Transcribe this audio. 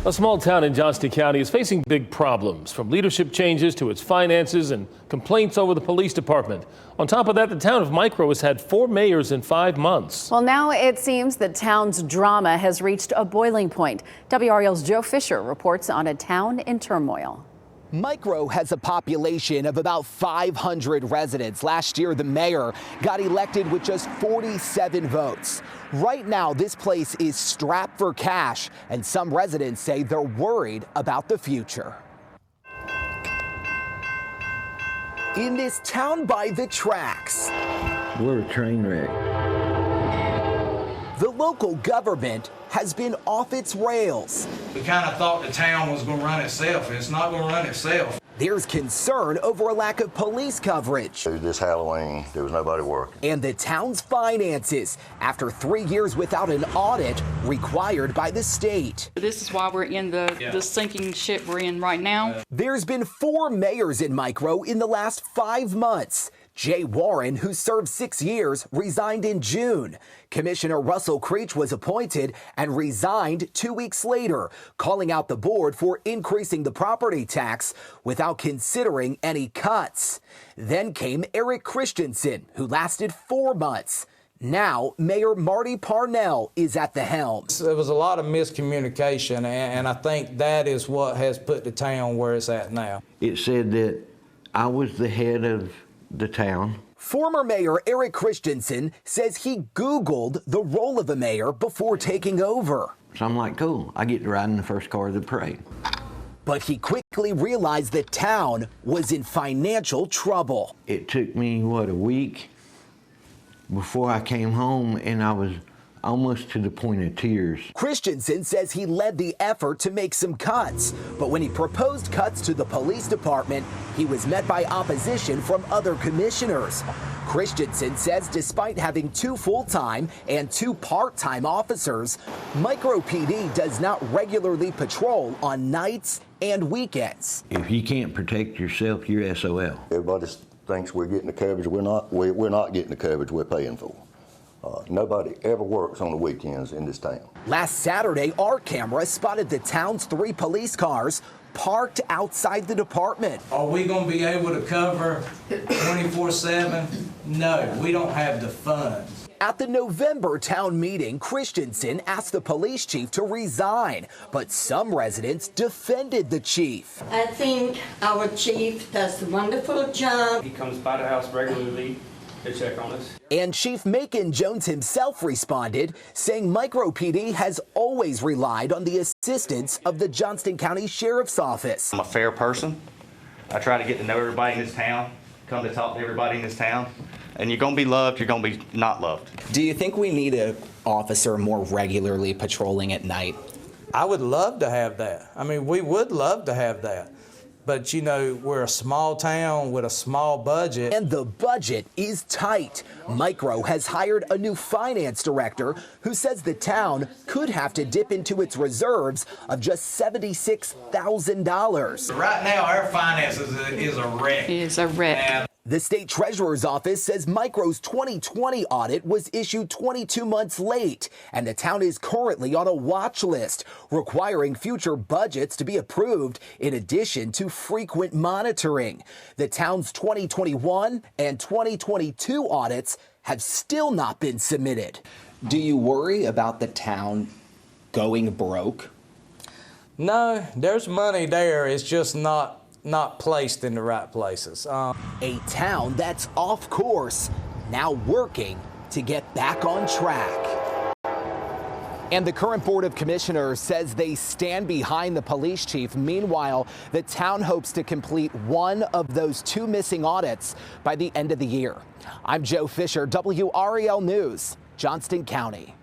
A small town in Johnston County is facing big problems, from leadership changes to its finances and complaints over the police department. On top of that, the town of Micro has had 4 mayors in 5 months. Well, now it seems the town's drama has reached a boiling point. WRAL's Joe Fisher reports on a town in turmoil. Micro has a population of about 500 residents. Last year, the mayor got elected with just 47 votes. Right now, this place is strapped for cash, and some residents say they're worried about the future. In this town by the tracks, we're a train wreck. The local government has been off its rails. We kind of thought the town was going to run itself, and it's not going to run itself. There's concern over a lack of police coverage. This Halloween, there was nobody working. And the town's finances after 3 years without an audit required by the state. This is why we're in the sinking ship we're in right now. There's been 4 mayors in Micro in the last 5 months. Jay Warren, who served 6 years, resigned in June. Commissioner Russell Creech was appointed and resigned 2 weeks later, calling out the board for increasing the property tax without considering any cuts. Then came Eric Christensen, who lasted 4 months. Now, Mayor Marty Parnell is at the helm. There was a lot of miscommunication, and I think that is what has put the town where it's at now. It said that I was the head of the town. Former Mayor Eric Christensen says he Googled the role of a mayor before taking over. So I'm like, cool, I get to ride in the first car of the parade. But he quickly realized the town was in financial trouble. It took me, a week before I came home, and I was almost to the point of tears. Christensen says he led the effort to make some cuts, but when he proposed cuts to the police department, he was met by opposition from other commissioners. Christensen says despite having 2 full-time and 2 part-time officers, Micro PD does not regularly patrol on nights and weekends. If you can't protect yourself, you're SOL. Everybody thinks we're getting the coverage. We're not getting the coverage we're paying for. Nobody ever works on the weekends in this town. Last Saturday, our camera spotted the town's 3 police cars parked outside the department. Are we going to be able to cover 24/7? No, we don't have the funds. At the November town meeting, Christensen asked the police chief to resign, but some residents defended the chief. I think our chief does a wonderful job. He comes by the house regularly to check on us. And Chief Macon Jones himself responded, saying Micro PD has always relied on the assistance of the Johnston County Sheriff's Office. I'm a fair person. I try to get to know everybody in this town, come to talk to everybody in this town. And you're going to be loved, you're going to be not loved. Do you think we need an officer more regularly patrolling at night? I would love to have that. I mean, we would love to have that. But, you know, we're a small town with a small budget. And the budget is tight. Micro has hired a new finance director who says the town could have to dip into its reserves of just $76,000. Right now, our finances is a wreck. It is a wreck. And the state treasurer's office says Micro's 2020 audit was issued 22 months late, and the town is currently on a watch list, requiring future budgets to be approved in addition to frequent monitoring. The town's 2021 and 2022 audits have still not been submitted. Do you worry about the town going broke? no, there's money there. It's just not placed in the right places. A town that's off course, now working to get back on track. And the current Board of Commissioners says they stand behind the police chief. Meanwhile, the town hopes to complete one of those 2 missing audits by the end of the year. I'm Joe Fisher, WRAL News, Johnston County.